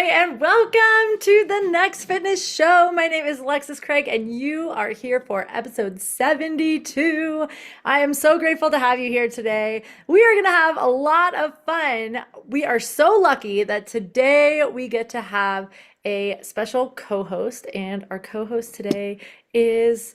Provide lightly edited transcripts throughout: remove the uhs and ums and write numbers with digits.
right, and welcome to the Next Fitness Show. My name is Alexis Craig, and you are here for episode 72. I am so grateful to have you here today. We are going to have a lot of fun. We are so lucky that today we get to have a special co-host, and our co-host today is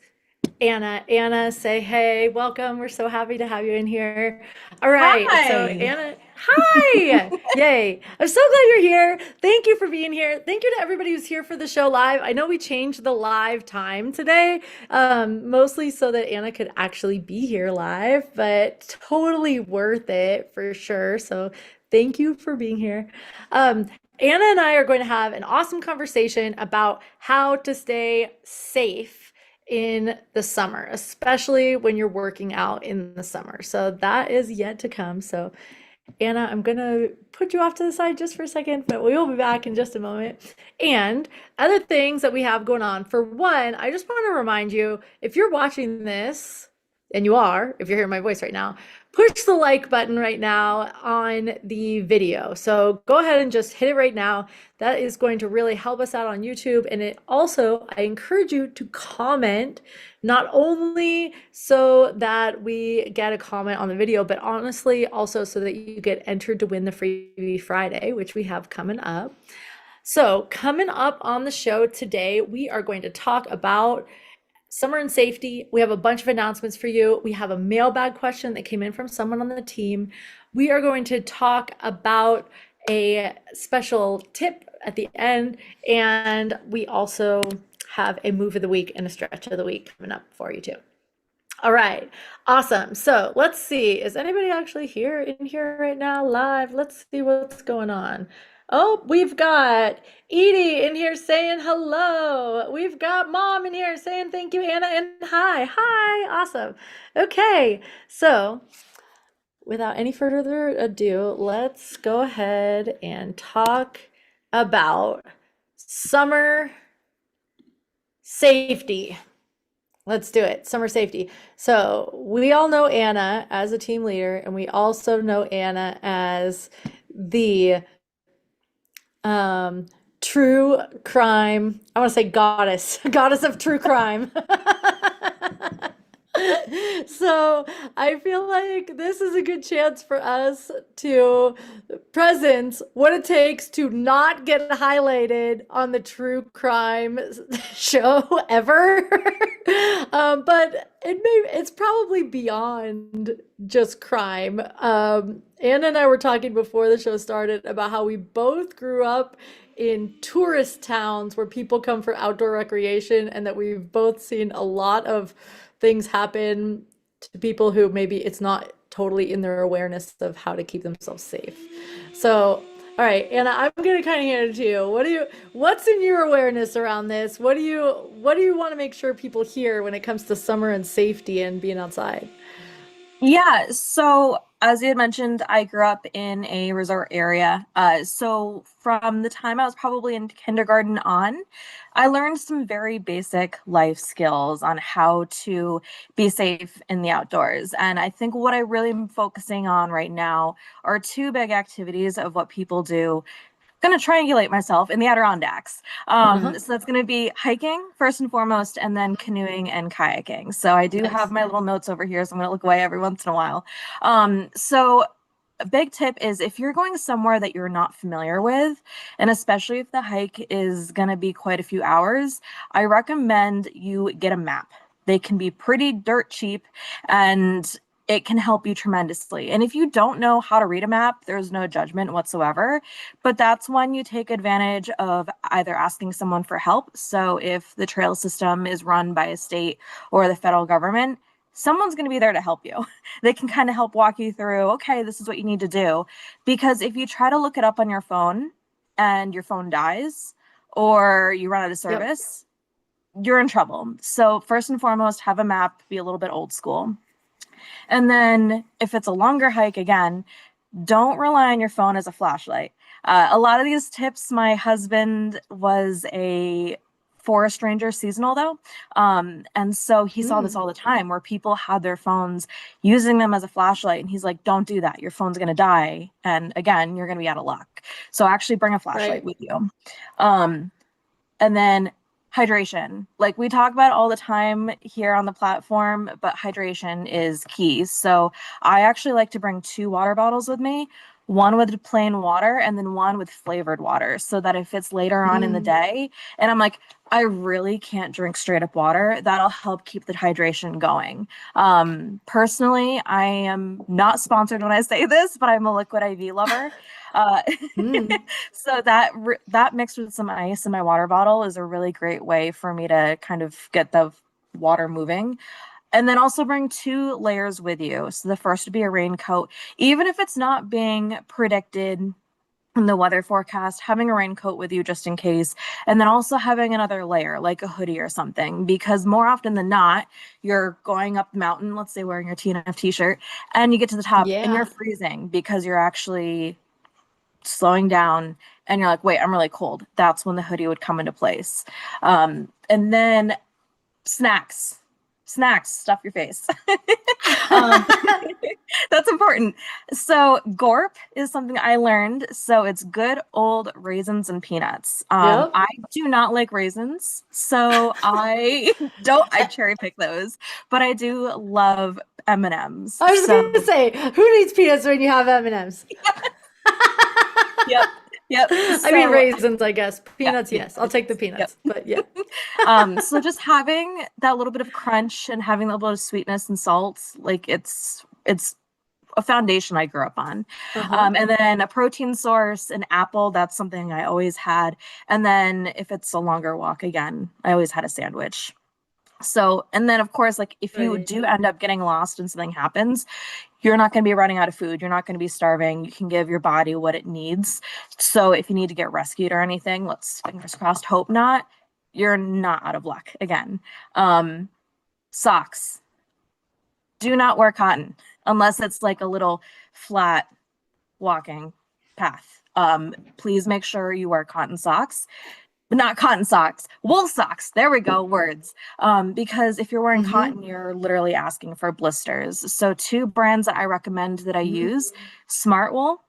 Anna. Anna, say hey, welcome. We're so happy to have you in here. All right, so Hi. Anna, hi! Yay. I'm so glad you're here. Thank you for being here. Thank you to everybody who's here for the show live. I know we changed the live time today, mostly so that Anna could actually be here live, but totally worth it for sure. So thank you for being here. Anna and I are going to have an awesome conversation about how to stay safe in the summer, especially when you're working out in the summer. So that is yet to come. So Anna, I'm gonna put you off to the side just for a second, but we will be back in just a moment. And other things that we have going on. For one, I just want to remind you, if you're watching this, and you are, if you're hearing my voice right now, push the like button right now on the video. So go ahead and just hit it right now. That is going to really help us out on YouTube. And it also, I encourage you to comment, not only so that we get a comment on the video, but honestly also so that you get entered to win the Freebie Friday, which we have coming up. So coming up on the show today, we are going to talk about summer and safety. We have a bunch of announcements for you. We have a mailbag question that came in from someone on the team. We are going to talk about a special tip at the end, and we also have a move of the week and a stretch of the week coming up for you too. All right, awesome. So let's see, is anybody actually here in here right now live? Let's see what's going on. Oh, we've got Edie in here saying hello. We've got Mom in here saying thank you, Anna, and hi. Hi, awesome. Okay, so without any further ado, let's go ahead and talk about summer safety. Let's do it. Summer safety. So we all know Anna as a team leader, and we also know Anna as the true crime. I want to say goddess, goddess of true crime. So I feel like this is a good chance for us to present what it takes to not get highlighted on the true crime show ever. But it's probably beyond just crime. Anna and I were talking before the show started about how we both grew up in tourist towns where people come for outdoor recreation, and that we've both seen a lot of things happen to people who maybe it's not totally in their awareness of how to keep themselves safe. So, all right, Anna, I'm gonna kind of hand it to you. What's in your awareness around this? What do you want to make sure people hear when it comes to summer and safety and being outside? Yeah, so as you had mentioned, I grew up in a resort area. So from the time I was probably in kindergarten on, I learned some very basic life skills on how to be safe in the outdoors. And I think what I really am focusing on right now are two big activities of what people do. Going to triangulate myself in the Adirondacks. Uh-huh. So that's going to be hiking first and foremost, and then canoeing and kayaking. So I do have Nice. my little notes over here, so I'm going to look away every once in a while. So a big tip is if you're going somewhere that you're not familiar with, and especially if the hike is going to be quite a few hours, I recommend you get a map. They can be pretty dirt cheap, and it can help you tremendously. And if you don't know how to read a map, there's no judgment whatsoever. But that's when you take advantage of either asking someone for help. So if the trail system is run by a state or the federal government, someone's going to be there to help you. They can kind of help walk you through, okay, this is what you need to do. Because if you try to look it up on your phone and your phone dies or you run out of Yep. service, you're in trouble. So first and foremost, have a map, be a little bit old school. And then if it's a longer hike, again, don't rely on your phone as a flashlight. A lot of these tips, my husband was a forest ranger seasonal though. And so he saw this Mm, all the time where people had their phones using them as a flashlight. And he's like, don't do that. Your phone's going to die. And again, you're going to be out of luck. So actually bring a flashlight right. with you. Um, and then hydration. Like we talk about all the time here on the platform, but hydration is key. So I actually like to bring 2 water bottles with me, one with plain water and then one with flavored water, so that if it's later on in the Mm, day and I'm like, I really can't drink straight up water, that'll help keep the hydration going. Personally, I am not sponsored when I say this, but I'm a liquid IV lover. Uh, mm. so that mixed with some ice in my water bottle is a really great way for me to kind of get the water moving. And then also bring 2 layers with you. So the first would be a raincoat. Even if it's not being predicted in the weather forecast, having a raincoat with you just in case. And then also having another layer, like a hoodie or something, because more often than not, you're going up the mountain, let's say wearing your TNFT shirt, and you get to the top and you're Yeah. freezing because you're actually slowing down and you're like, wait, I'm really cold. That's when the hoodie would come into place. And then snacks, stuff your face. um, that's important. So gorp is something I learned. So it's good old raisins and peanuts. Yep. I do not like raisins, so I don't. I cherry pick those, but I do love M&Ms. I was So gonna say, who needs peanuts when you have M&Ms? yep, yep. I mean So raisins, I guess. yeah, Peanuts, yes. I'll take the yep. peanuts. But yeah. So just having that little bit of crunch and having a little bit of sweetness and salt, like it's a foundation I grew up on. Uh-huh. And then a protein source, an apple, that's something I always had. And then if it's a longer walk, again, I always had a sandwich. So, and then of course, like if you Right. do end up getting lost and something happens, you're not going to be running out of food. You're not going to be starving. You can give your body what it needs. So if you need to get rescued or anything, let's fingers crossed, hope not, you're not out of luck again. Um, Socks. Do not wear cotton unless it's like a little flat walking path. Please make sure you wear cotton socks, but not cotton socks, wool socks. There we go, words. Because if you're wearing Mm-hmm. cotton, you're literally asking for blisters. So 2 brands that I recommend that I use, Mm. Smart Wool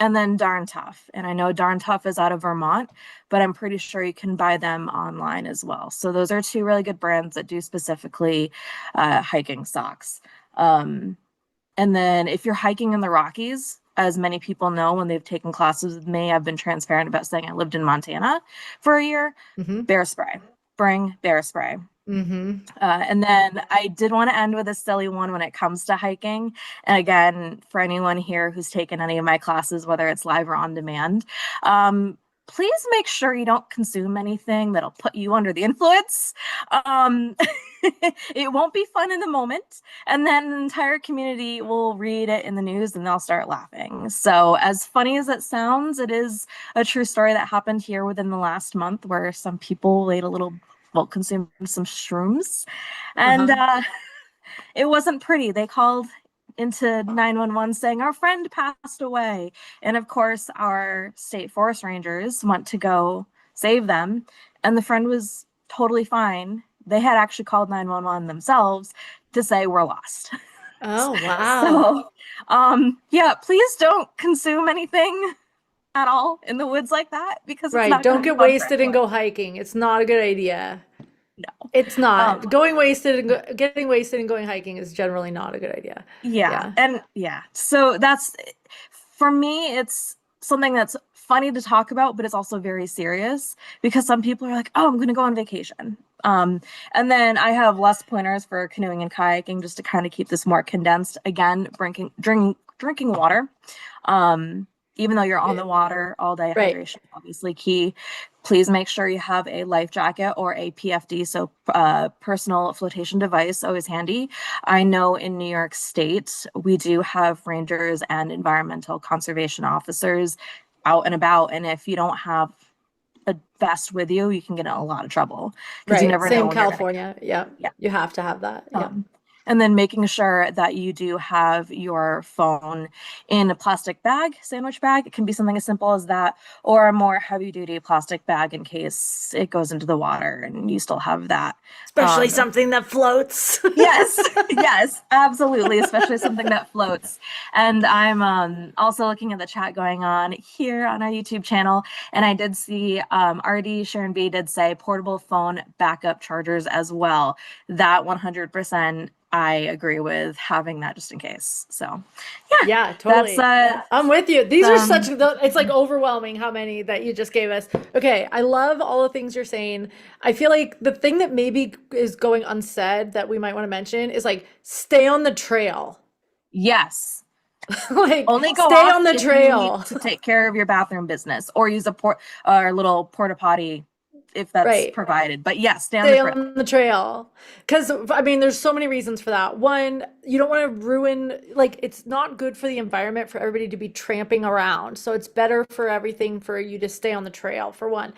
and then Darn Tough. And I know Darn Tough is out of Vermont, but I'm pretty sure you can buy them online as well. So those are 2 really good brands that do specifically hiking socks. Um, and then if you're hiking in the Rockies, as many people know when they've taken classes with me, I've been transparent about saying I lived in Montana for a year. Mm-hmm. Bear spray. Bring bear spray. Mm-hmm. And then I did want to end with a silly one when it comes to hiking. And again, for anyone here who's taken any of my classes, whether it's live or on demand, please make sure you don't consume anything that'll put you under the influence. Um, it won't be fun in the moment. And then an entire community will read it in the news and they'll start laughing. So, as funny as it sounds, it is a true story that happened here within the last month where some people laid a little, well, consumed some shrooms. And Uh-huh. it wasn't pretty. They called into 911 saying our friend passed away. And of course, our state forest rangers went to go save them. And the friend was totally fine. They had actually called 911 themselves to say we're lost. Oh, wow. So, yeah, please don't consume anything at all in the woods like that because it's Right. not going Don't to be get fun for wasted and anyone. go hiking. It's not a good idea. No. It's Um, not. Going wasted and getting wasted and going hiking is generally not a good idea. Yeah, Yeah. and yeah. So that's for me, it's something that's funny to talk about, but it's also very serious because some people are like, "Oh, I'm going to go on vacation." And then I have less pointers for canoeing and kayaking just to kind of keep this more condensed. Again, drinking water. Um, Even though you're on the water all day, Right. hydration is obviously key. Please make sure you have a life jacket or a PFD, so personal flotation device, always handy. I know in New York State, we do have rangers and environmental conservation officers out and about. And if you don't have a vest with you, you can get in a lot of trouble because you Right. never know Same when you're going to California. Yeah. get. You have to have that. Yeah. Yeah. And then making sure that you do have your phone in a plastic bag, sandwich bag. It can be something as simple as that, or a more heavy duty plastic bag in case it goes into the water and you still have that. Especially something that floats. Yes, yes, absolutely, especially something that floats. And I'm also looking at the chat going on here on our YouTube channel, and I did see RD Sharon B did say portable phone backup chargers as well. That 100% I agree with having that just in case. So, yeah, Yeah, that's totally. I'm with you. These are such, some it's like overwhelming how many that you just gave us. Okay, I love all the things you're saying. I feel like the thing that maybe is going unsaid that we might want to mention is like stay on the trail. yes. Like Only go stay off on the if you need trail. to take care of your bathroom business or use a little porta potty if that's Right. provided. But yes, stay on the Stay trail. on the trail. Because, I mean, there's so many reasons for that. One, you don't want to ruin, like, it's not good for the environment for everybody to be tramping around. So it's better for everything for you to stay on the trail, for one.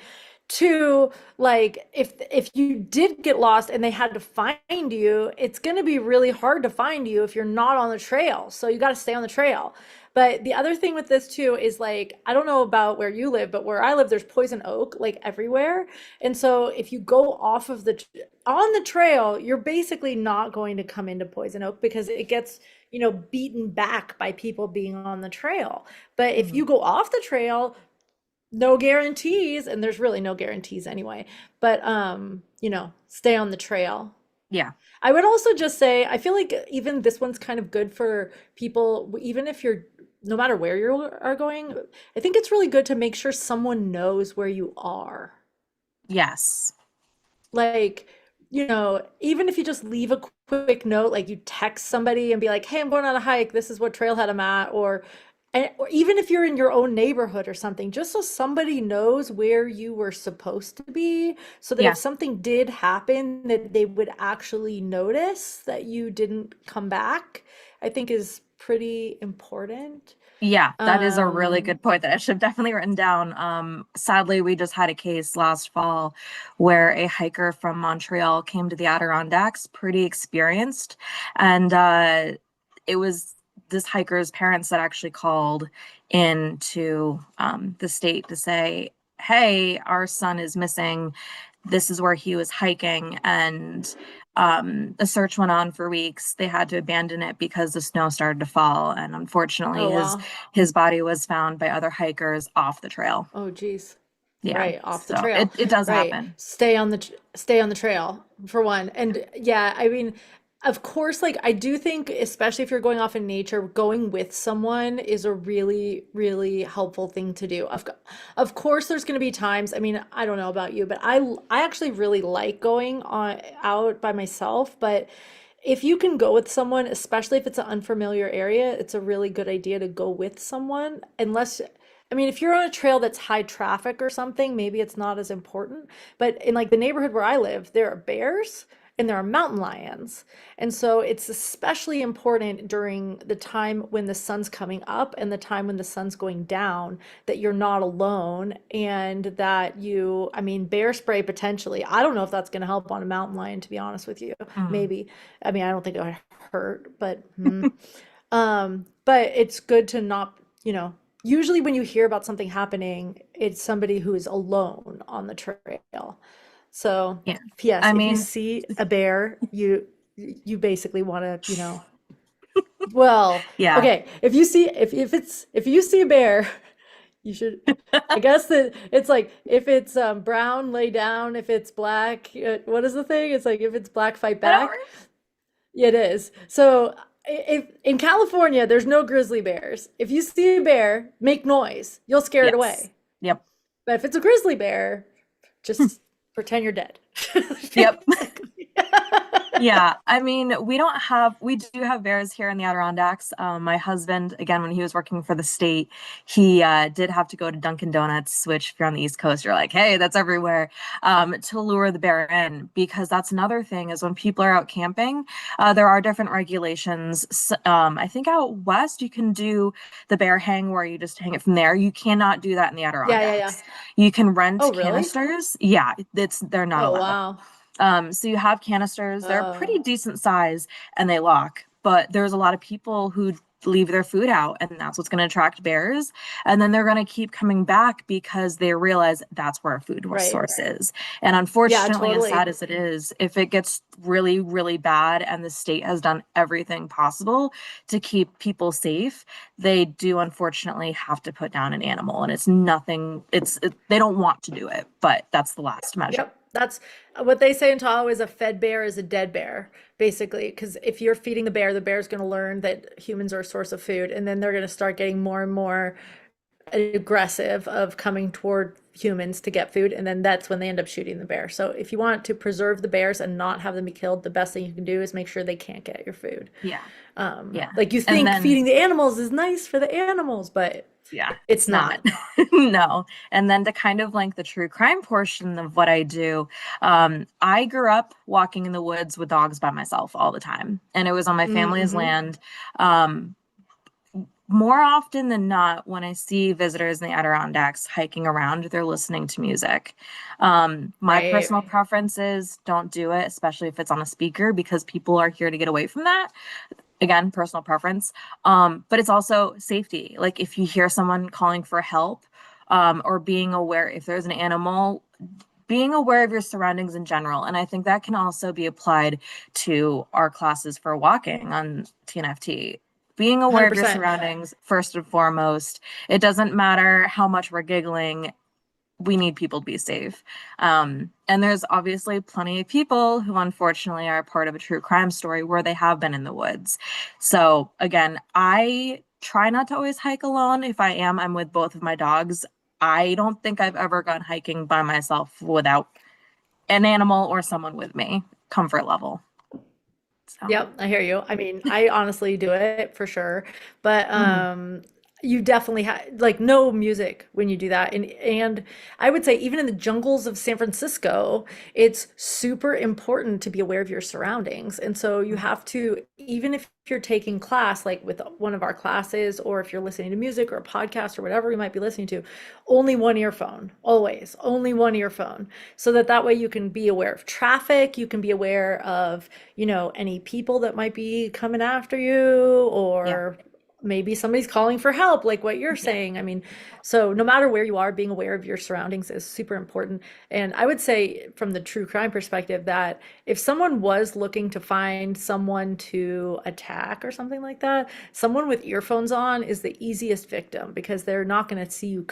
Two, like, if you did get lost and they had to find you, it's going to be really hard to find you if you're not on the trail. So you got to stay on the trail. But the other thing with this too is like, I don't know about where you live, but where I live, there's poison oak like everywhere. And so if you go off of on the trail, you're basically not going to come into poison oak because it gets, beaten back by people being on the trail. But if you go off the trail, no guarantees, and there's really no guarantees anyway, but stay on the trail. Yeah. I would also just say, I feel like even this one's kind of good for people, even if you're, no matter where you are going, I think it's really good to make sure someone knows where you are. Yes. Like, even if you just leave a quick note, like you text somebody and be like, hey, I'm going on a hike. This is what trailhead I'm at. Or even if you're in your own neighborhood or something, just so somebody knows where you were supposed to be, so that if Yeah. something did happen, that they would actually notice that you didn't come back, I think is pretty important. Yeah, that is a really Um, good point that I should have definitely written down. Sadly, we just had a case last fall where a hiker from Montreal came to the Adirondacks, pretty experienced, and it was this hiker's parents that actually called into the state to say, "Hey, our son is missing. This is where he was hiking," and the search went on for weeks. They had to abandon it because the snow started to fall, and unfortunately, oh his wow. his body was found by other hikers off the trail. Oh geez. Yeah, Right, off the so trail. it does Right. happen. Stay on the trail for one. And yeah, I mean, of course, like I do think, especially if you're going off in nature, going with someone is a really, really helpful thing to do. Of course, there's going to be times, I mean, I don't know about you, but I actually really like going on out by myself, but if you can go with someone, especially if it's an unfamiliar area, it's a really good idea to go with someone. Unless, I mean, if you're on a trail that's high traffic or something, maybe it's not as important. But in like the neighborhood where I live, there are bears and there are mountain lions. And so it's especially important during the time when the sun's coming up and the time when the sun's going down that you're not alone and that I mean, bear spray potentially. I don't know if that's going to help on a mountain lion, to be honest with you. Mm. Maybe. I mean, I don't think it would hurt, but but it's good to not, usually when you hear about something happening, it's somebody who is alone on the trail. So, Yeah, yes, I if you mean, see a bear, you basically want to, well, yeah. okay, if you see a bear, you should, I guess that it's like if it's brown, lay down. If it's black, what is the thing? It's like if it's black, fight I don't. back. Yeah, it is. So if in California, there's no grizzly bears. If you see a bear, make noise. You'll scare it Yes. away. Yep. But if it's a grizzly bear, just pretend you're dead. Yep. Basically. Yeah, I mean, we do have bears here in the Adirondacks. My husband, again, when he was working for the state, he did have to go to Dunkin' Donuts, which if you're on the East Coast, you're like, hey, that's everywhere, to lure the bear in. Because that's another thing is when people are out camping, there are different regulations. I think out west, you can do the bear hang where you just hang it from there. You cannot do that in the Yeah, yeah, yeah. Adirondacks. You can rent Oh, really? canisters. Yeah, they're not Oh, allowed. wow. So you have canisters, they're Uh, pretty decent size and they lock, but there's a lot of people who leave their food out, and that's what's going to attract bears. And then they're going to keep coming back because they realize that's where our food right. source is. And Yeah, unfortunately, as sad totally. as it is, if it gets really, really bad and the state has done everything possible to keep people safe, they do unfortunately have to put down an animal. And it's nothing, they don't want to do it, but that's the last measure. Yep. That's what they say in Tahoe is a fed bear is a dead bear, basically. Because if you're feeding the bear's going to learn that humans are a source of food, and then they're going to start getting more and more aggressive of coming toward humans to get food, and then that's when they end up shooting the bear. So if you want to preserve the bears and not have them be killed, the best thing you can do is make sure they can't get your food. Yeah. Yeah. Like you And think then feeding the animals is nice for the animals, but yeah, it's it's not. not. No. And then to kind of link the true crime portion of what I do, I grew up walking in the woods with dogs by myself all the time, and it was on my family's Mm-hmm. land. Um, More often than not, when I see visitors in the Adirondacks hiking around, they're listening to music. My Right. personal preference is don't do it, especially if it's on a speaker, because people are here to get away from that. Again, personal preference. But it's also safety. Like if you hear someone calling for help, or being aware if there's an animal, being aware of your surroundings in general. And I think that can also be applied to our classes for walking on TNFT. Being aware of your 100%. surroundings, first and foremost. It doesn't matter how much we're giggling, we need people to be safe. And there's obviously plenty of people who unfortunately are part of a true crime story where they have been in the woods. So again, I try not to always hike alone. If I am, I'm with both of my dogs. I don't think I've ever gone hiking by myself without an animal or someone with me, comfort level. So, Yep, I hear you. I mean, I honestly do it for sure, but mhm. you definitely have like no music when you do that. And I would say even in the jungles of San Francisco, it's super important to be aware of your surroundings. And so you have to, even if you're taking class, like with one of our classes, or if you're listening to music or a podcast or whatever you might be listening to, only one earphone, always, only one earphone, so that that way you can be aware of traffic, you can be aware of any people that might be coming after you, Yeah, or maybe somebody's calling for help, like what you're yeah, saying. I mean, so no matter where you are, being aware of your surroundings is super important. And I would say, from the true crime perspective, that if someone was looking to find someone to attack or something like that, someone with earphones on is the easiest victim, because they're not going to see you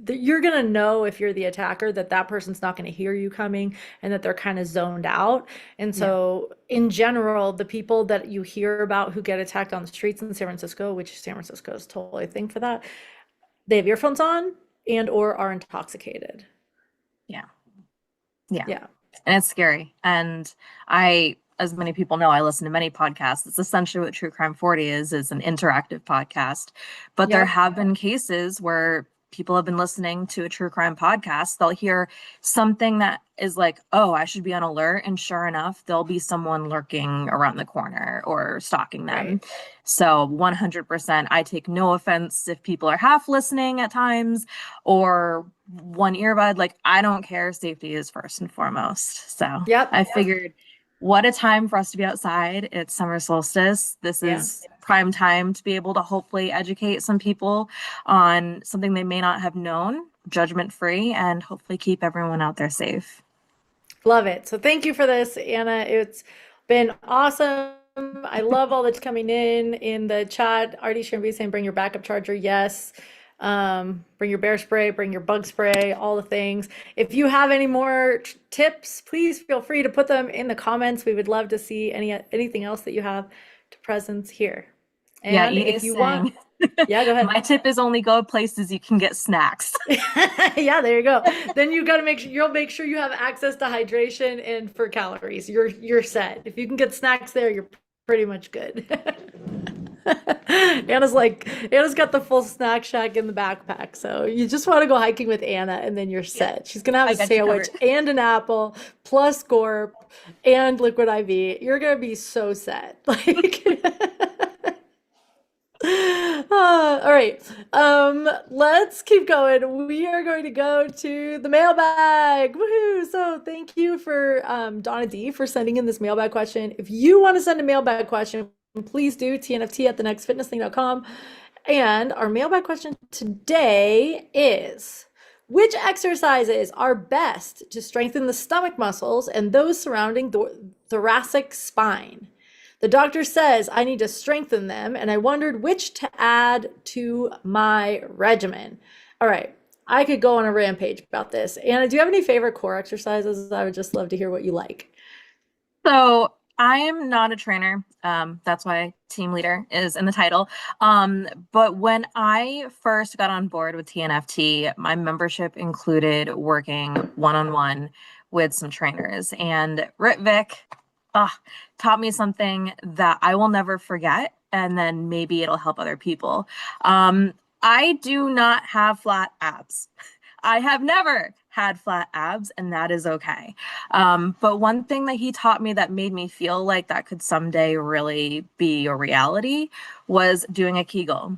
you're going to know if you're the attacker that that person's not going to hear you coming, and that they're kind of zoned out. And yeah. so, in general, the people that you hear about who get attacked on the streets in San Francisco, which San Francisco is totally a thing for that, they have earphones on and or are intoxicated. Yeah. Yeah. Yeah. And it's scary. And as many people know, I listen to many podcasts. It's essentially what True Crime 40 is an interactive podcast. But there Yep. have been cases where people have been listening to a true crime podcast. They'll hear something that is like, oh, I should be on alert. And sure enough, there'll be someone lurking around the corner or stalking them. Right. So 100%, I take no offense if people are half listening at times or one earbud. Like, I don't care. Safety is first and foremost. So Yep. I figured, what a time for us to be outside. It's summer solstice. This Yeah. is prime time to be able to hopefully educate some people on something they may not have known, judgment free, and hopefully keep everyone out there safe. Love it. So thank you for this, Anna. It's been awesome. I love all that's coming in the chat. Artie Shrimby saying bring your backup charger. Yes. Bring your bear spray, bring your bug spray, all the things. If you have any more tips, please feel free to put them in the comments. We would love to see anything else that you have to presence here. Yeah, And Edie if is you want, saying, yeah, go ahead. my tip is only go places you can get snacks. Yeah, there you go. Then you got to make sure you'll make sure you have access to hydration and for calories. You're set. If you can get snacks there, you're pretty much good. Anna's got the full snack shack in the backpack. So you just want to go hiking with Anna and then you're Yeah, set. She's gonna have I a got you sandwich covered. and an apple plus Gorp and liquid IV. You're gonna be so set. Like all right. right. Let's keep going. We are going to go to the mailbag. Woohoo! So thank you for Donna D for sending in this mailbag question. If you want to send a mailbag question, please do TNFT at thenextfitnessthing.com. And our mailbag question today is, which exercises are best to strengthen the stomach muscles and those surrounding the thoracic spine? The doctor says I need to strengthen them, and I wondered which to add to my regimen. All right, I could go on a rampage about this. Anna, do you have any favorite core exercises? I would just love to hear what you like. So I am not a trainer. That's why team leader is in the title. But when I first got on board with TNFT, my membership included working one-on-one with some trainers. And Ritvik taught me something that I will never forget. And then maybe it'll help other people. I do not have flat abs. I have never had flat abs, and that is okay. But one thing that he taught me that made me feel like that could someday really be a reality was doing a Kegel.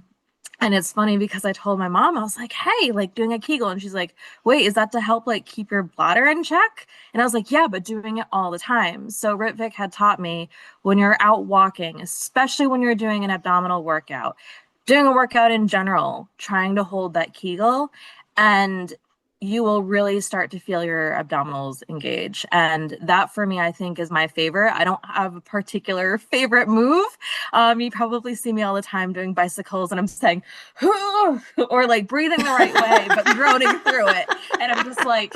And it's funny because I told my mom, I was like, hey, like doing a Kegel. And she's like, wait, is that to help like keep your bladder in check? And I was like, yeah, but doing it all the time. So Ritvik had taught me when you're out walking, especially when you're doing an abdominal workout, doing a workout in general, trying to hold that Kegel, and you will really start to feel your abdominals engage. And that for me, I think is my favorite. I don't have a particular favorite move. You probably see me all the time doing bicycles and I'm saying, or like breathing the right way, but groaning through it. And I'm just like,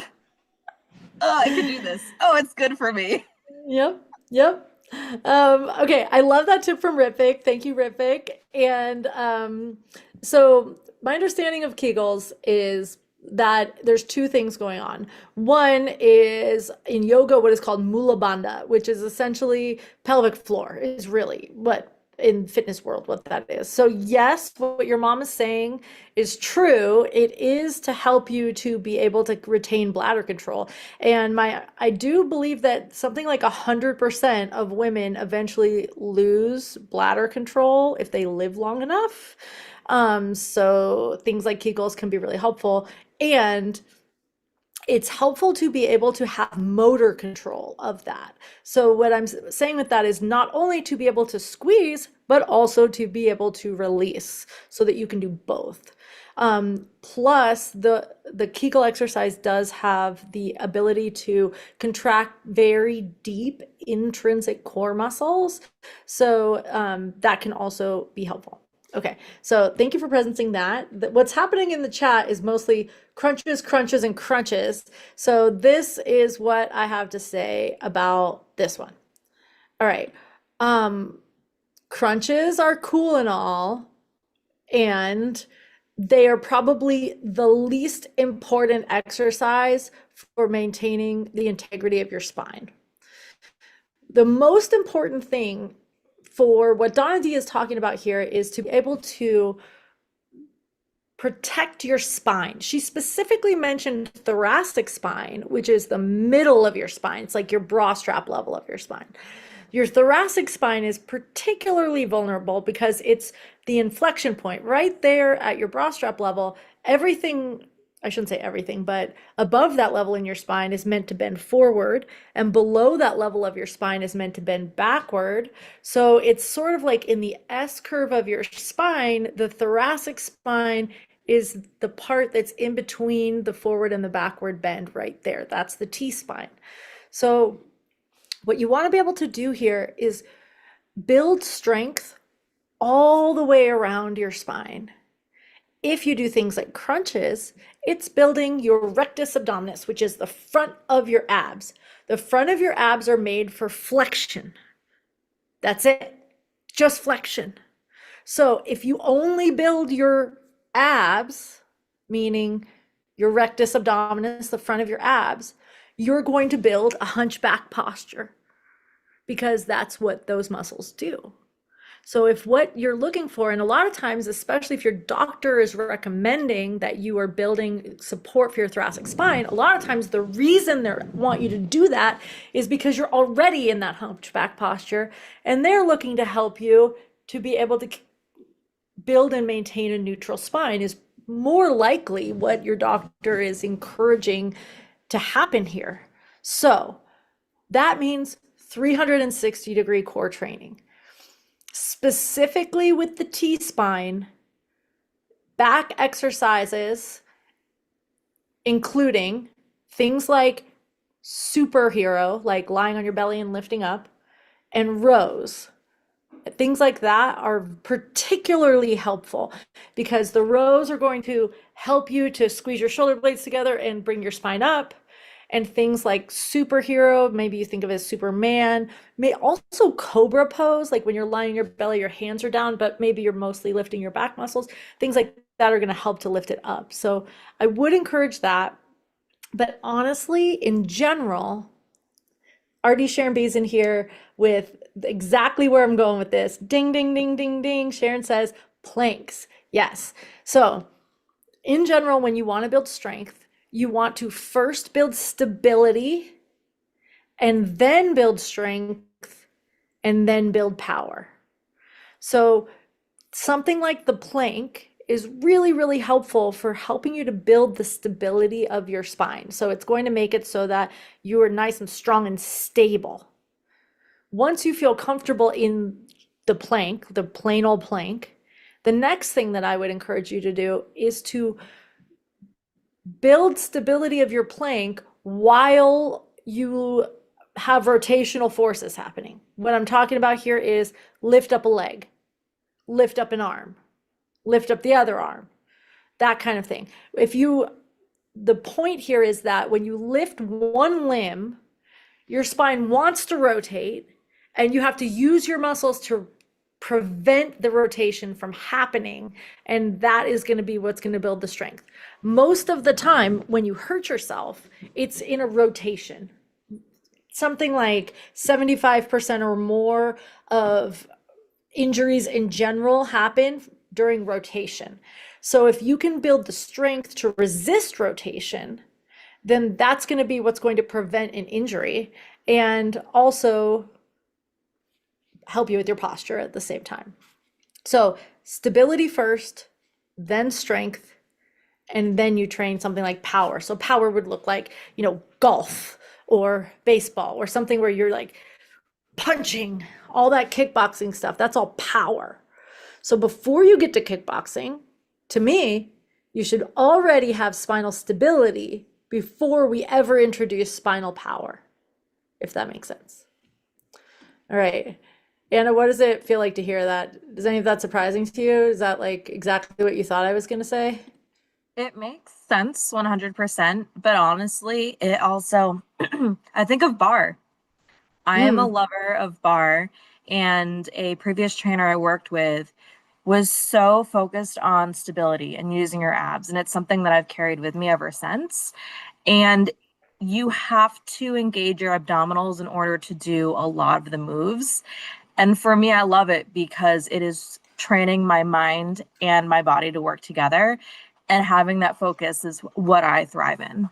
oh, I can do this. Oh, it's good for me. Yep, yep. Okay, I love that tip from Ritvik. Thank you, Ritvik. And so my understanding of Kegels is that there's two things going on. One is in yoga, what is called Mula Bandha, which is essentially pelvic floor, is really what in fitness world what that is. So yes, what your mom is saying is true. It is to help you to be able to retain bladder control. And I do believe that something like 100% of women eventually lose bladder control if they live long enough. So things like Kegels can be really helpful. And it's helpful to be able to have motor control of that. So what I'm saying with that is not only to be able to squeeze, but also to be able to release so that you can do both. Plus the Kegel exercise does have the ability to contract very deep intrinsic core muscles. So that can also be helpful. Okay, so thank you for presenting that. What's happening in the chat is mostly crunches, crunches, and crunches. So this is what I have to say about this one. All right. Crunches are cool and all, and they are probably the least important exercise for maintaining the integrity of your spine. The most important thing for what Donna D is talking about here is to be able to protect your spine. She specifically mentioned thoracic spine, which is the middle of your spine. It's like your bra strap level of your spine. Your thoracic spine is particularly vulnerable because it's the inflection point right there at your bra strap level. Everything, I shouldn't say everything, but above that level in your spine is meant to bend forward, and below that level of your spine is meant to bend backward. So it's sort of like in the S curve of your spine, the thoracic spine is the part that's in between the forward and the backward bend right there. That's the T spine. So what you want to be able to do here is build strength all the way around your spine. If you do things like crunches, it's building your rectus abdominis, which is the front of your abs. The front of your abs are made for flexion. That's it, just flexion. So if you only build your abs, meaning your rectus abdominis, the front of your abs, you're going to build a hunchback posture because that's what those muscles do. So if what you're looking for, and a lot of times, especially if your doctor is recommending that you are building support for your thoracic spine, a lot of times the reason they want you to do that is because you're already in that hunchback posture, and they're looking to help you to be able to build and maintain a neutral spine is more likely what your doctor is encouraging to happen here. So that means 360-degree core training. Specifically with the T-spine, back exercises, including things like superhero, like lying on your belly and lifting up, and rows. Things like that are particularly helpful because the rows are going to help you to squeeze your shoulder blades together and bring your spine up. And things like superhero, maybe you think of it as Superman, may also cobra pose, like when you're lying on your belly, your hands are down, but maybe you're mostly lifting your back muscles. Things like that are going to help to lift it up. So I would encourage that. But honestly, in general, already Sharon B's in here with exactly where I'm going with this. Ding, ding, ding, ding, ding. Sharon says planks. Yes. So in general, when you want to build strength, you want to first build stability and then build strength and then build power. So something like the plank is really, really helpful for helping you to build the stability of your spine. So it's going to make it so that you are nice and strong and stable. Once you feel comfortable in the plank, the plain old plank, the next thing that I would encourage you to do is to build stability of your plank while you have rotational forces happening. What I'm talking about here is lift up a leg, lift up an arm, lift up the other arm, that kind of thing. The point here is that when you lift one limb, your spine wants to rotate and you have to use your muscles to prevent the rotation from happening. And that is going to be what's going to build the strength. Most of the time, when you hurt yourself, it's in a rotation. Something like 75% or more of injuries in general happen during rotation. So if you can build the strength to resist rotation, then that's going to be what's going to prevent an injury and also help you with your posture at the same time. So stability first, then strength, and then you train something like power. So power would look like, golf or baseball or something where you're like punching, all that kickboxing stuff. That's all power. So before you get to kickboxing, to me, you should already have spinal stability before we ever introduce spinal power, if that makes sense. All right. Anna, what does it feel like to hear that? Is any of that surprising to you? Is that like exactly what you thought I was going to say? It makes sense 100%, but honestly, it also, I think of bar. I am a Mm, lover of bar, and a previous trainer I worked with was so focused on stability and using your abs, and it's something that I've carried with me ever since. And you have to engage your abdominals in order to do a lot of the moves. And for me, I love it because it is training my mind and my body to work together. And having that focus is what I thrive in.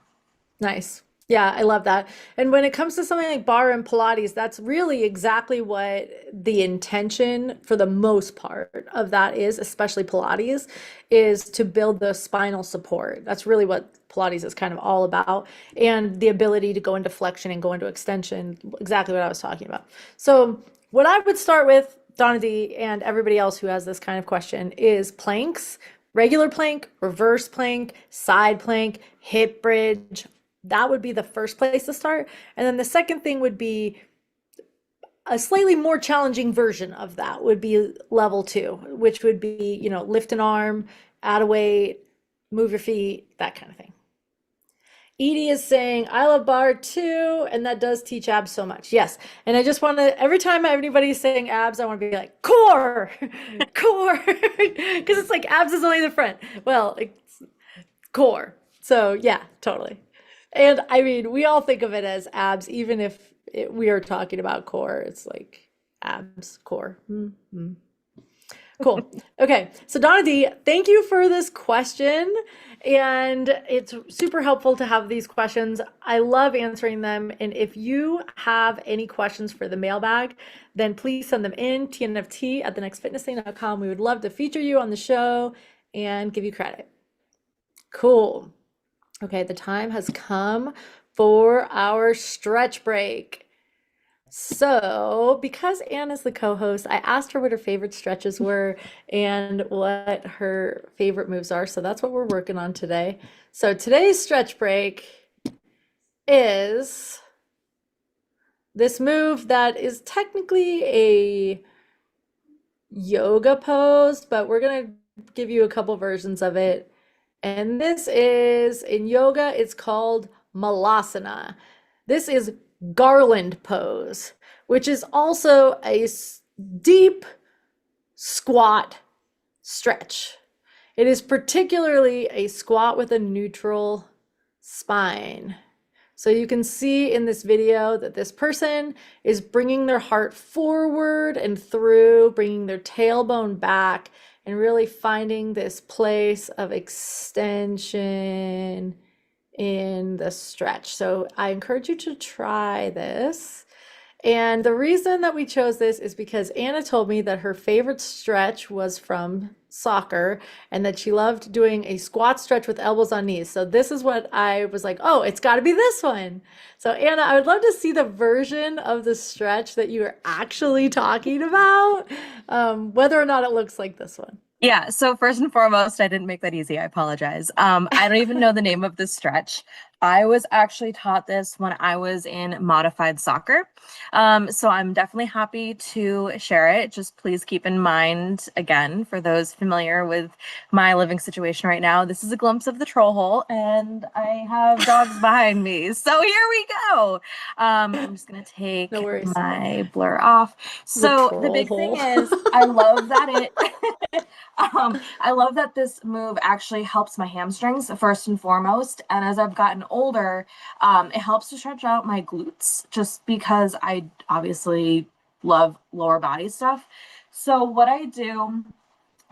nice. Yeah, I love that. And when it comes to something like bar and Pilates, that's really exactly what the intention for the most part of that is, especially Pilates, is to build the spinal support. That's really what Pilates is kind of all about. And the ability to go into flexion and go into extension, exactly what I was talking about. So what I would start with, Donna D, and everybody else who has this kind of question, is planks, regular plank, reverse plank, side plank, hip bridge. That would be the first place to start. And then the second thing would be a slightly more challenging version of that would be level 2, which would be, lift an arm, add a weight, move your feet, that kind of thing. Edie is saying, I love bar too, and that does teach abs so much. Yes. And I just want to, every time anybody's saying abs, I want to be like, core, core, because it's like abs is only the front. Well, it's core. So yeah, totally. And I mean, we all think of it as abs, even if we are talking about core. It's like abs, core. Mm-hmm. Cool. Okay. So Donna D, thank you for this question. And it's super helpful to have these questions. I love answering them. And if you have any questions for the mailbag, then please send them in TNFT at thenextfitnessthing.com. We would love to feature you on the show and give you credit. Cool. Okay, the time has come for our stretch break. So, because Anna's the co-host, I asked her what her favorite stretches were and what her favorite moves are. So that's what we're working on today. So today's stretch break is this move that is technically a yoga pose, but we're gonna give you a couple versions of it. And this is in yoga, it's called malasana. This is garland pose, which is also a deep squat stretch. It is particularly a squat with a neutral spine. So you can see in this video that this person is bringing their heart forward and through, bringing their tailbone back, and really finding this place of extension in the stretch. So I encourage you to try this. And the reason that we chose this is because Anna told me that her favorite stretch was from soccer and that she loved doing a squat stretch with elbows on knees. So this is what I was like, oh, it's got to be this one. So Anna, I would love to see the version of the stretch that you are actually talking about, whether or not it looks like this one. Yeah, so first and foremost, I didn't make that easy. I apologize. I don't even know the name of this stretch. I was actually taught this when I was in modified soccer. So I'm definitely happy to share it. Just please keep in mind, again, for those familiar with my living situation right now, this is a glimpse of the troll hole and I have dogs behind me. So here we go. I'm just going to take No worries. my blur off. So the big thing is, I love that I love that this move actually helps my hamstrings first and foremost. And as I've gotten older, it helps to stretch out my glutes just because I obviously love lower body stuff. So what I do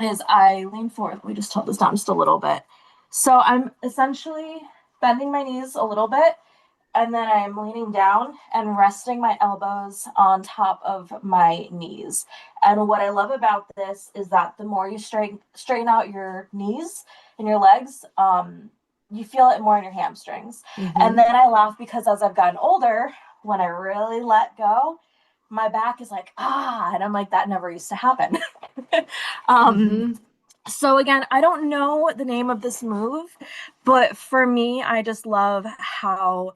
is I lean forward. Let me just tilt this down just a little bit. So I'm essentially bending my knees a little bit, and then I'm leaning down and resting my elbows on top of my knees. And what I love about this is that the more you straighten out your knees and your legs, you feel it more in your hamstrings. Mm-hmm. And then I laugh because as I've gotten older, when I really let go, my back is like, and I'm like, that never used to happen. So again, I don't know the name of this move, but for me, I just love how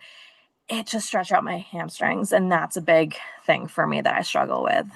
it just stretched out my hamstrings. And that's a big thing for me that I struggle with.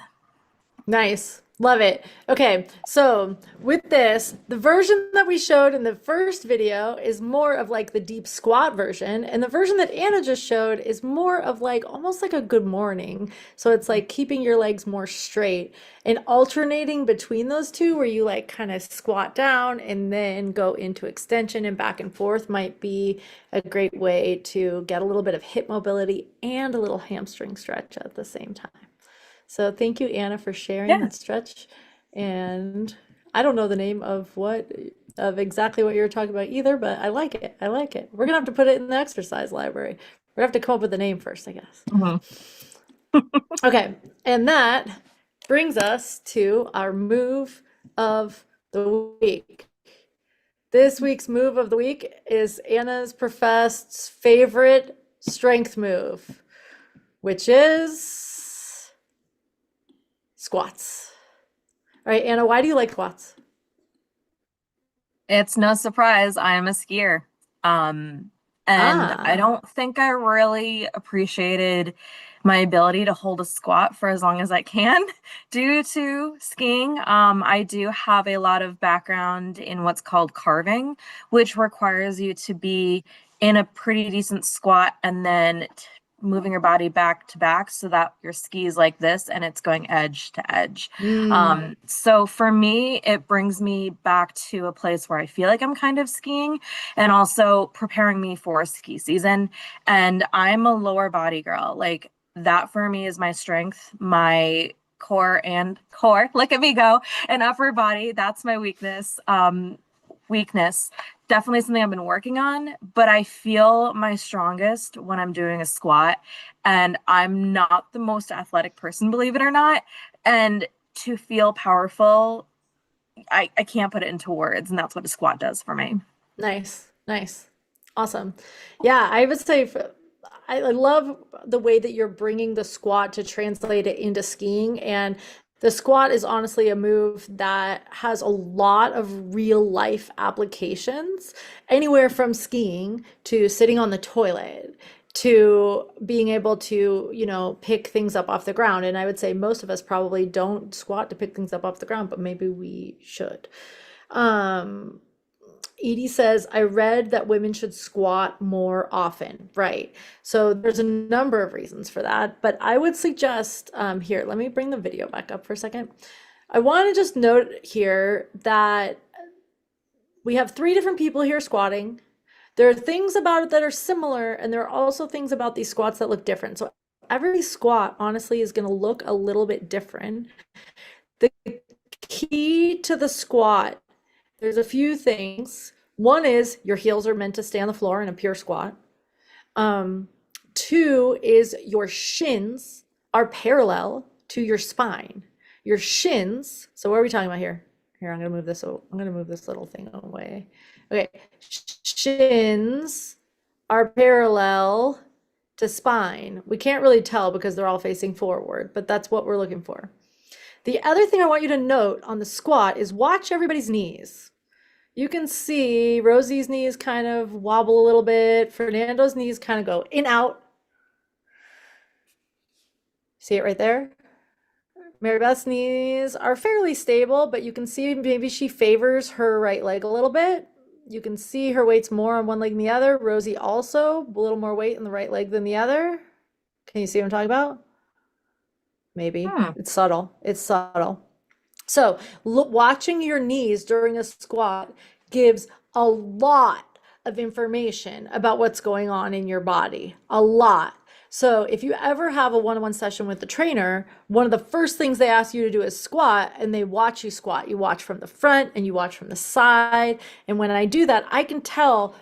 Nice. Love it. Okay, so with this, the version that we showed in the first video is more of like the deep squat version, and the version that Anna just showed is more of like almost like a good morning. So it's like keeping your legs more straight and alternating between those two where you like kind of squat down and then go into extension and back and forth might be a great way to get a little bit of hip mobility and a little hamstring stretch at the same time. So thank you, Anna, for sharing that stretch. And I don't know the name of exactly what you were talking about either, but I like it. I like it. We're gonna have to put it in the exercise library. We're gonna have to come up with the name first, I guess. Okay, and that brings us to our move of the week. This week's move of the week is Anna's professed favorite strength move, which is squats. All right, Anna, why do you like squats? It's no surprise. I am a skier. And I don't think I really appreciated my ability to hold a squat for as long as I can due to skiing. I do have a lot of background in what's called carving, which requires you to be in a pretty decent squat and then moving your body back to back so that your ski is like this and it's going edge to edge. So for me, it brings me back to a place where I feel like I'm kind of skiing and also preparing me for ski season. And I'm a lower body girl. Like that for me is my strength. My core. Look at me go. And upper body, that's my weakness. Definitely something I've been working on, but I feel my strongest when I'm doing a squat. And I'm not the most athletic person, believe it or not. And to feel powerful, I can't put it into words, and that's what a squat does for me. Nice, nice. Awesome. Yeah, I would say I love the way that you're bringing the squat to translate it into skiing. And the squat is honestly a move that has a lot of real life applications, anywhere from skiing to sitting on the toilet to being able to, pick things up off the ground. And I would say most of us probably don't squat to pick things up off the ground, but maybe we should. Um, Edie says, I read that women should squat more often. Right. So there's a number of reasons for that, but I would suggest, here, let me bring the video back up for a second. I want to just note here that we have three different people here squatting. There are things about it that are similar, and there are also things about these squats that look different. So every squat, honestly, is going to look a little bit different. The key to the squat, there's a few things. One is your heels are meant to stay on the floor in a pure squat. Two is your shins are parallel to your spine. Your shins, so what are we talking about here? Here, I'm gonna move this little thing away. Okay, shins are parallel to spine. We can't really tell because they're all facing forward, but that's what we're looking for. The other thing I want you to note on the squat is watch everybody's knees. You can see Rosie's knees kind of wobble a little bit. Fernando's knees kind of go in, out. See it right there? Mary Beth's knees are fairly stable, but you can see maybe she favors her right leg a little bit. You can see her weight's more on one leg than the other. Rosie also, a little more weight in the right leg than the other. Can you see what I'm talking about? Maybe. It's subtle. It's subtle. So watching your knees during a squat gives a lot of information about what's going on in your body. A lot. So if you ever have a one-on-one session with the trainer, one of the first things they ask you to do is squat, and they watch you squat. You watch from the front and you watch from the side. And when I do that, I can tell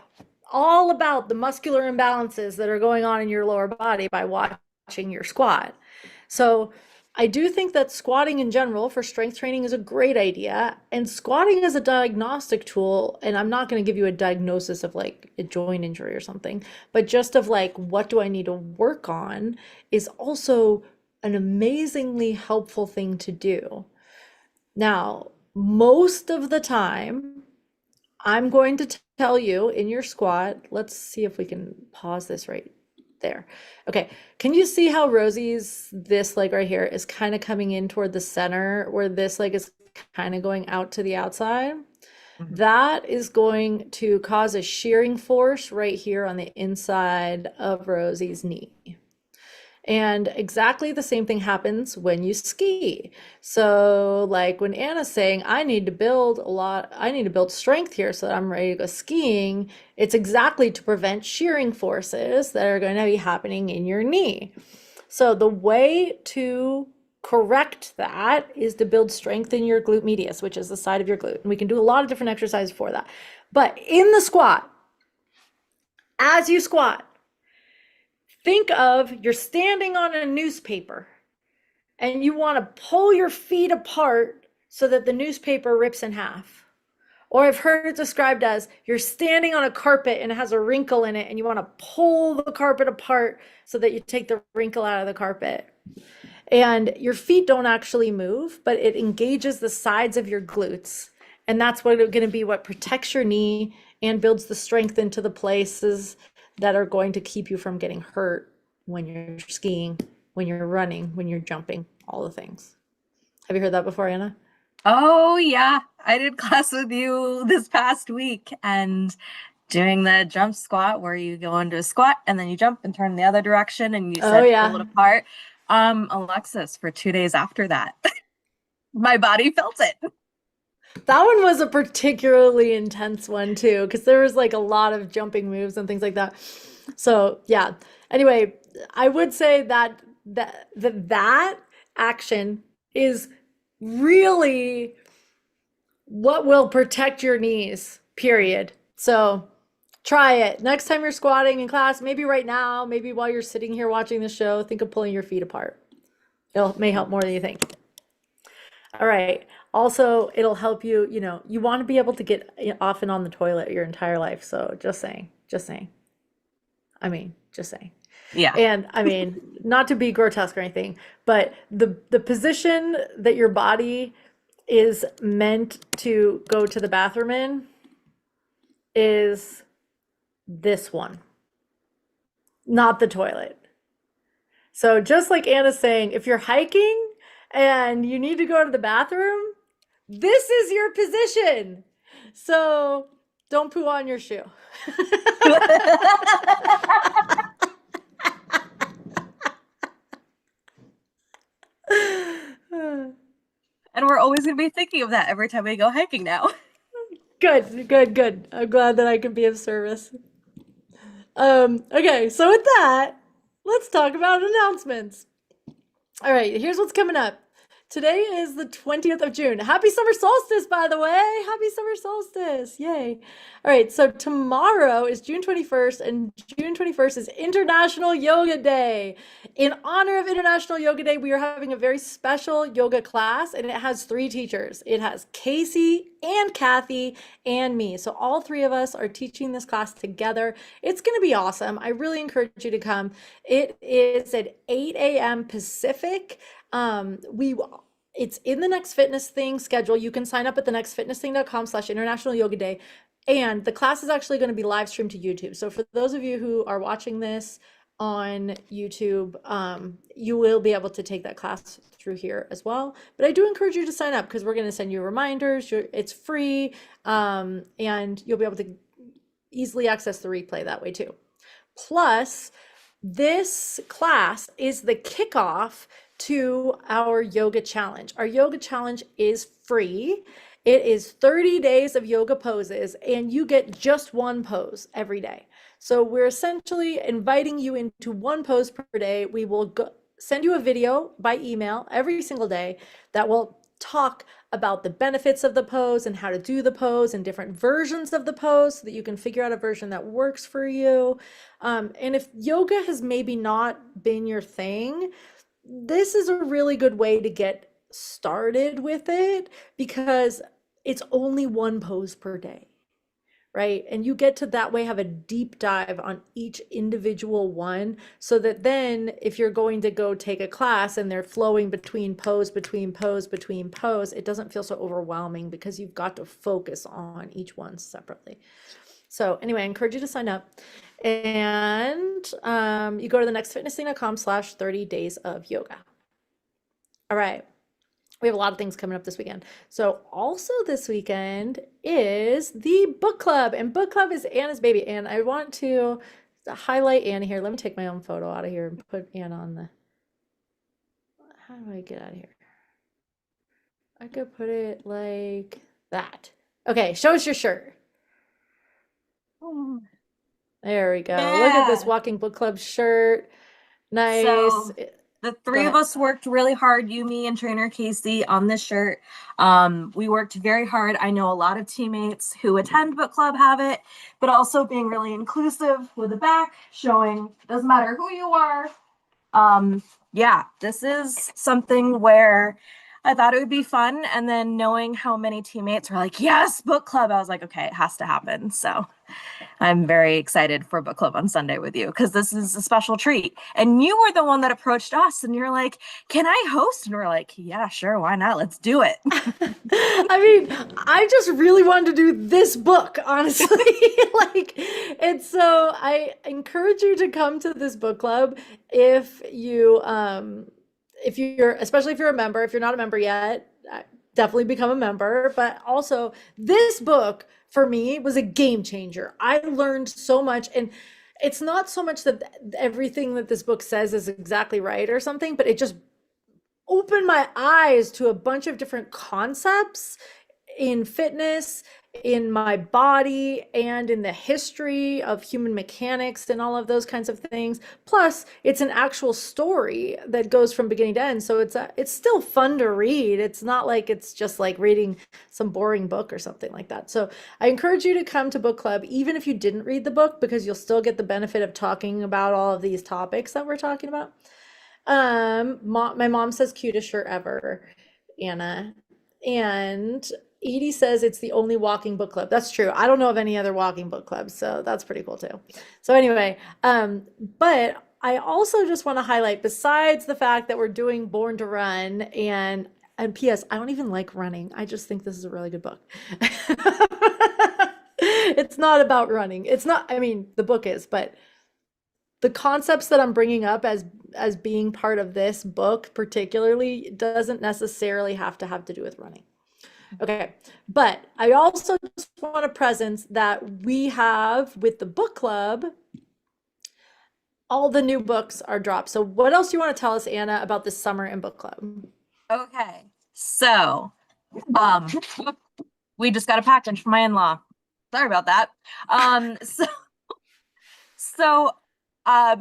all about the muscular imbalances that are going on in your lower body by watching your squat. So I do think that squatting in general for strength training is a great idea, and squatting as a diagnostic tool, and I'm not going to give you a diagnosis of like a joint injury or something, but just of like, what do I need to work on, is also an amazingly helpful thing to do. Now, most of the time, I'm going to tell you in your squat, let's see if we can pause this right there. Okay, can you see how Rosie's, this leg right here is kind of coming in toward the center, where this leg is kind of going out to the outside? That is going to cause a shearing force right here on the inside of Rosie's knee. And exactly the same thing happens when you ski. So like when Anna's saying, I need to build strength here so that I'm ready to go skiing, it's exactly to prevent shearing forces that are going to be happening in your knee. So the way to correct that is to build strength in your glute medius, which is the side of your glute. And we can do a lot of different exercises for that. But in the squat, as you squat, think of you're standing on a newspaper and you want to pull your feet apart so that the newspaper rips in half. Or I've heard it described as you're standing on a carpet and it has a wrinkle in it and you want to pull the carpet apart so that you take the wrinkle out of the carpet. And your feet don't actually move, but it engages the sides of your glutes. And that's what going to be what protects your knee and builds the strength into the places that are going to keep you from getting hurt when you're skiing, when you're running, when you're jumping, all the things. Have you heard that before, Anna? Oh, yeah. I did class with you this past week, and doing the jump squat where you go into a squat and then you jump and turn the other direction, and you said pull it apart. Alexis, for 2 days after that, my body felt it. That one was a particularly intense one too, because there was like a lot of jumping moves and things like that. So yeah. Anyway, I would say that action is really what will protect your knees, period. So try it. Next time you're squatting in class, maybe right now, maybe while you're sitting here watching the show, think of pulling your feet apart. It may help more than you think. All right. Also, it'll help you, you want to be able to get off and on the toilet your entire life. So just saying, just saying. I mean, just saying. Yeah. And I mean, not to be grotesque or anything, but the position that your body is meant to go to the bathroom in is this one, not the toilet. So just like Anna's saying, if you're hiking and you need to go to the bathroom, this is your position. So don't poo on your shoe. And we're always going to be thinking of that every time we go hiking now. Good, good, good. I'm glad that I could be of service. Okay, so with that, let's talk about announcements. All right, here's what's coming up. Today is the 20th of June. Happy summer solstice, by the way. Happy summer solstice. Yay. All right, so tomorrow is June 21st, and June 21st is International Yoga Day. In honor of International Yoga Day, we are having a very special yoga class, and it has 3 teachers. It has Casey and Kathy and me. So all 3 of us are teaching this class together. It's going to be awesome. I really encourage you to come. It is at 8 a.m. Pacific. It's in the Next Fitness Thing schedule. You can sign up at thenextfitnessthing.com/international yoga day. And the class is actually going to be live streamed to YouTube. So for those of you who are watching this on YouTube, you will be able to take that class through here as well. But I do encourage you to sign up because we're going to send you reminders. It's free, and you'll be able to easily access the replay that way too. Plus, this class is the kickoff to our yoga challenge. Our yoga challenge is free. It is 30 days of yoga poses, and you get just one pose every day. So we're essentially inviting you into one pose per day. We will send you a video by email every single day that will talk about the benefits of the pose and how to do the pose and different versions of the pose so that you can figure out a version that works for you. And if yoga has maybe not been your thing, this is a really good way to get started with it because it's only one pose per day, right? And you get to that way have a deep dive on each individual one so that then if you're going to go take a class and they're flowing between pose, between pose, between pose, it doesn't feel so overwhelming because you've got to focus on each one separately. So anyway, I encourage you to sign up. And you go to thenextfitnessthing.com/30 days of yoga. All right. We have a lot of things coming up this weekend. So also this weekend is the book club, and book club is Anna's baby. And I want to highlight Anna here. Let me take my own photo out of here and put Anna on the, how do I get out of here? I could put it like that. Okay, show us your shirt. There we go. Yeah. Look at this walking book club shirt. Nice. So the 3 of us worked really hard, you, me, and trainer Casey, on this shirt. We worked very hard. I know a lot of teammates who attend book club have it, but also being really inclusive with the back, showing doesn't matter who you are. Yeah, this is something where I thought it would be fun. And then knowing how many teammates were like, yes, book club, I was like, okay, it has to happen. So I'm very excited for book club on Sunday with you because this is a special treat. And you were the one that approached us and you're like, can I host? And we're like, yeah, sure. Why not? Let's do it. I mean, I just really wanted to do this book, honestly. And so I encourage you to come to this book club if you're, especially if you're a member. If you're not a member yet, definitely become a member. But also, this book for me was a game changer. I learned so much, and it's not so much that everything that this book says is exactly right or something, but it just opened my eyes to a bunch of different concepts in fitness, in my body, and in the history of human mechanics and all of those kinds of things. Plus, it's an actual story that goes from beginning to end. So it's still fun to read. It's not like it's just like reading some boring book or something like that. So I encourage you to come to book club, even if you didn't read the book, because you'll still get the benefit of talking about all of these topics that we're talking about. My mom says cutest shirt ever, Anna. And Edie says it's the only walking book club. That's true. I don't know of any other walking book clubs, so that's pretty cool too. So anyway, but I also just want to highlight, besides the fact that we're doing Born to Run, and P.S., I don't even like running. I just think this is a really good book. It's not about running. It's not, I mean, the book is, but the concepts that I'm bringing up as being part of this book particularly doesn't necessarily have to do with running. Okay, but I also just want to presence that we have with the book club, all the new books are dropped. So what else do you want to tell us, Anna, about this summer in book club? Okay. So, um, we just got a package from my in-law. Sorry about that. So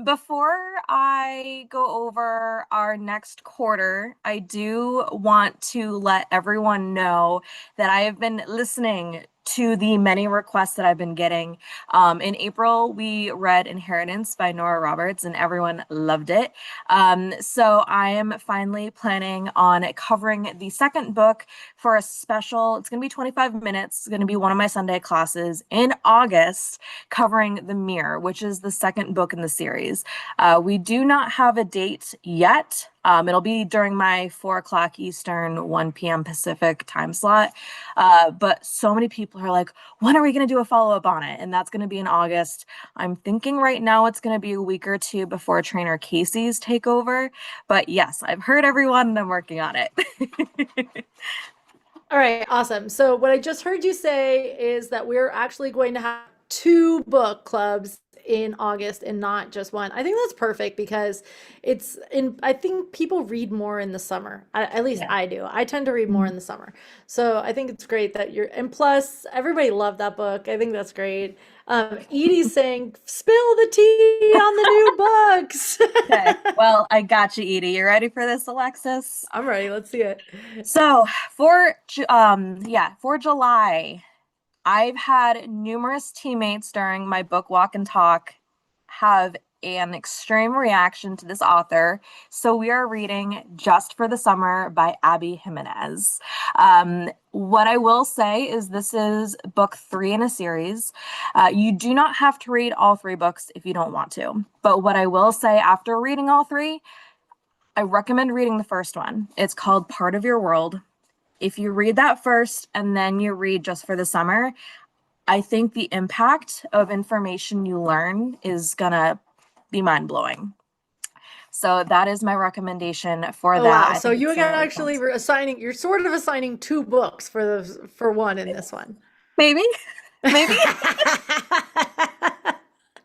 before I go over our next quarter, I do want to let everyone know that I have been listening to the many requests that I've been getting. In April, we read Inheritance by Nora Roberts, and everyone loved it. So I am finally planning on covering the second book for a special. It's going to be 25 minutes. It's going to be one of my Sunday classes in August, covering The Mirror, which is the second book in the series. We do not have a date yet. It'll be during my 4 o'clock Eastern, 1 p.m. Pacific time slot. But so many people are like, when are we going to do a follow-up on it? And that's going to be in August. I'm thinking right now it's going to be a week or two before trainer Casey's takeover. But yes, I've heard everyone and I'm working on it. All right, awesome. So what I just heard you say is that we're actually going to have 2 book clubs in August and not just one. I think that's perfect because I think people read more in the summer. At least Yeah. I do. I tend to read more in the summer. So I think it's great that and plus everybody loved that book. I think that's great. Edie's saying, spill the tea on the new books. Okay. Well, I got you, Edie. You ready for this, Alexis? I'm ready. Let's see it. So for July, I've had numerous teammates during my book walk and talk have an extreme reaction to this author. So we are reading Just for the Summer by Abby Jimenez. What I will say is this is book 3 in a series. You do not have to read all 3 books if you don't want to. But what I will say after reading all 3, I recommend reading the first one. It's called Part of Your World. If you read that first and then you read Just for the Summer, I think the impact of information you learn is gonna be mind-blowing. So that is my recommendation for Oh that. wow! I So think you it's can really actually fun. you're sort of assigning 2 books for one in this one. Maybe, maybe. I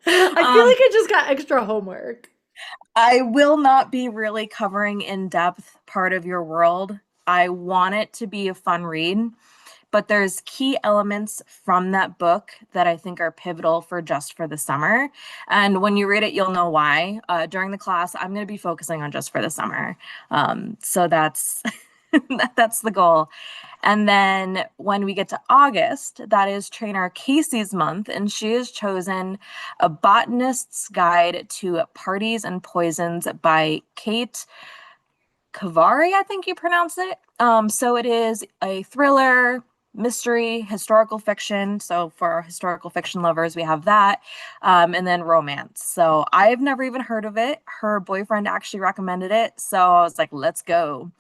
feel like Um, I just got extra homework. I will not be really covering in depth Part of Your World. I want it to be a fun read, but there's key elements from that book that I think are pivotal for Just for the Summer. And when you read it, you'll know why. During the class, I'm going to be focusing on Just for the Summer. So that's that's the goal. And then when we get to August, that is trainer Casey's month, and she has chosen A Botanist's Guide to Parties and Poisons by Kate Kavari, I think you pronounce it. So it is a thriller, mystery, historical fiction. So for our historical fiction lovers, we have that. And then romance. So I've never even heard of it. Her boyfriend actually recommended it. So I was like, let's go.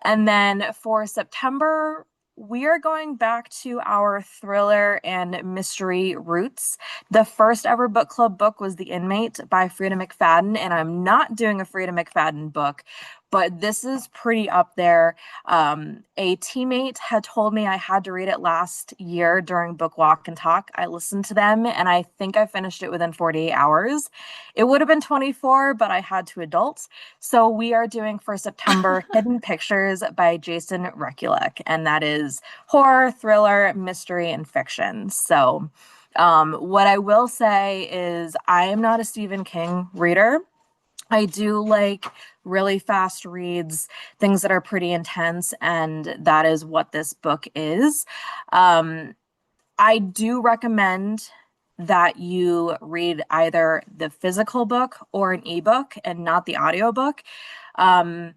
And then for September, we are going back to our thriller and mystery roots. The first ever book club book was The Inmate by Frida McFadden, and I'm not doing a Frida McFadden book, but this is pretty up there. A teammate had told me I had to read it last year during Book Walk and Talk. I listened to them and I think I finished it within 48 hours. It would have been 24, but I had two adults. So we are doing for September Hidden Pictures by Jason Rekulek, and that is horror, thriller, mystery, and fiction. So what I will say is I am not a Stephen King reader. I do like really fast reads, things that are pretty intense, and that is what this book is. I do recommend that you read either the physical book or an ebook and not the audiobook. Um,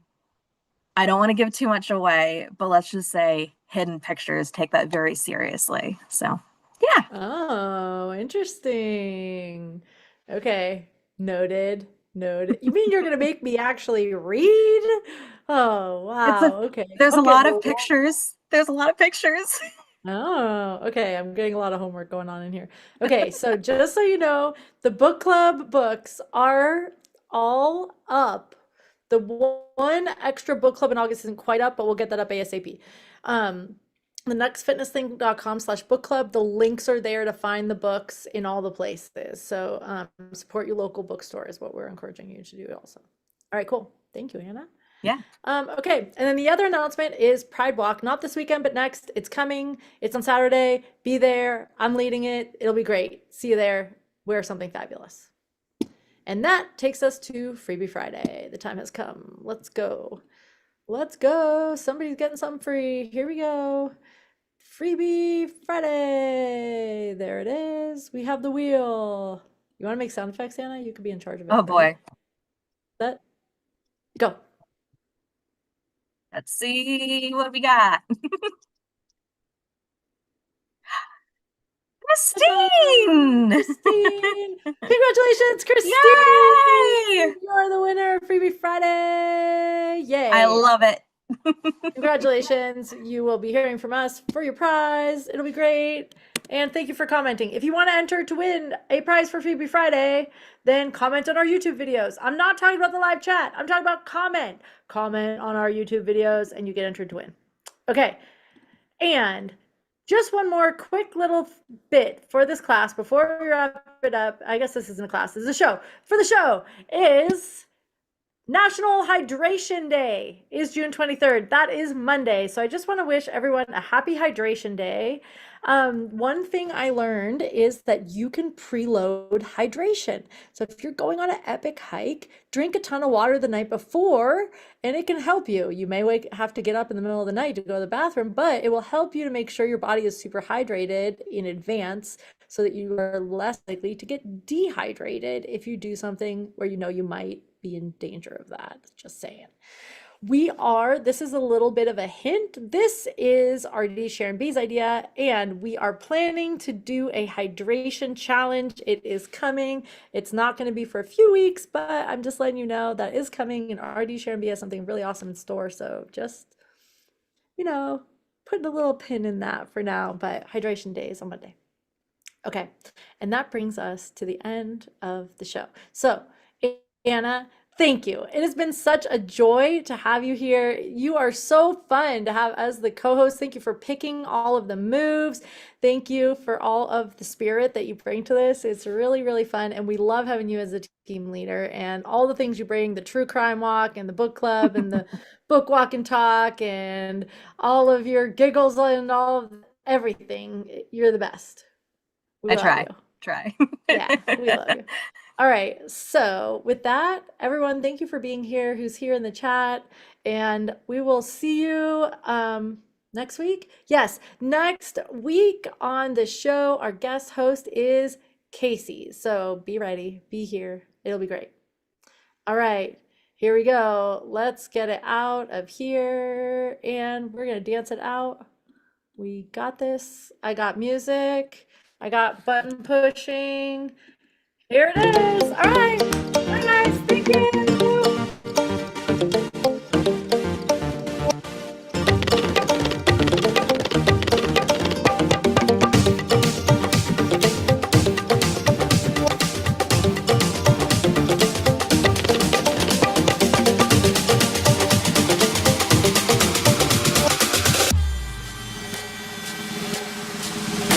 I don't want to give too much away, but let's just say Hidden Pictures take that very seriously. So, yeah. Oh, interesting. Okay. Noted. Noted. You mean you're gonna make me actually read? Oh, It's a wow. Okay. there's a Okay. lot of Well, pictures. There's a lot of pictures. oh, okay. I'm getting a lot of homework going on in here. Okay, so just so you know, the book club books are all up. The one extra book club in August isn't quite up, but we'll get that up ASAP. Um, the nextfitnessthing.com/book club, the links are there to find the books in all the places. So support your local bookstore is what we're encouraging you to do also. All right, cool. Thank you, Anna. Yeah. Okay, and then the other announcement is Pride Walk, not this weekend, but next. It's coming. It's on Saturday. Be there. I'm leading it. It'll be great. See you there. Wear something fabulous. And that takes us to Freebie Friday. The time has come. Let's go. Let's go. Somebody's getting something free. Here we go. Freebie Friday. There it is. We have the wheel. You want to make sound effects, Anna? You could be in charge of it, Oh right? boy. Set. Go. Let's see what we got. Christine! Christine! Congratulations, Yay! Christine! You're the winner of Freebie Friday! Yay! I love it. Congratulations. You will be hearing from us for your prize. It'll be great. And thank you for commenting. If you want to enter to win a prize for Freebie Friday, then comment on our YouTube videos. I'm not talking about the live chat. I'm talking about comment. Comment on our YouTube videos and you get entered to win. Okay. And just one more quick little bit for this class before we wrap it up. I guess this isn't a class, this is a show. For the show is National Hydration Day is June 23rd. That is Monday. So I just want to wish everyone a happy hydration day. One thing I learned is that you can preload hydration. So if you're going on an epic hike, drink a ton of water the night before and it can help you. You may have to get up in the middle of the night to go to the bathroom, but it will help you to make sure your body is super hydrated in advance so that you are less likely to get dehydrated if you do something where you know you might be in danger of that. Just saying. This is a little bit of a hint. This is RD Sharon B's idea, and we are planning to do a hydration challenge. It is coming. It's not going to be for a few weeks, but I'm just letting you know that is coming, and RD Sharon B has something really awesome in store. So just, put a little pin in that for now, but hydration day is on Monday. Okay, and that brings us to the end of the show. So, Anna, thank you. It has been such a joy to have you here. You are so fun to have as the co-host. Thank you for picking all of the moves. Thank you for all of the spirit that you bring to this. It's really, really fun. And we love having you as a team leader and all the things you bring, the true crime walk and the book club and the book walk and talk and all of your giggles and all of everything. You're the best. We love you. Try. Yeah, we love you. All right. So with that, everyone, thank you for being here, who's here in the chat. And we will see you next week. Yes, next week on the show, our guest host is Casey. So be ready, be here. It'll be great. All right. Here we go. Let's get it out of here. And we're going to dance it out. We got this. I got music. I got button pushing. Here it is. All right. Bye, guys. Thank you.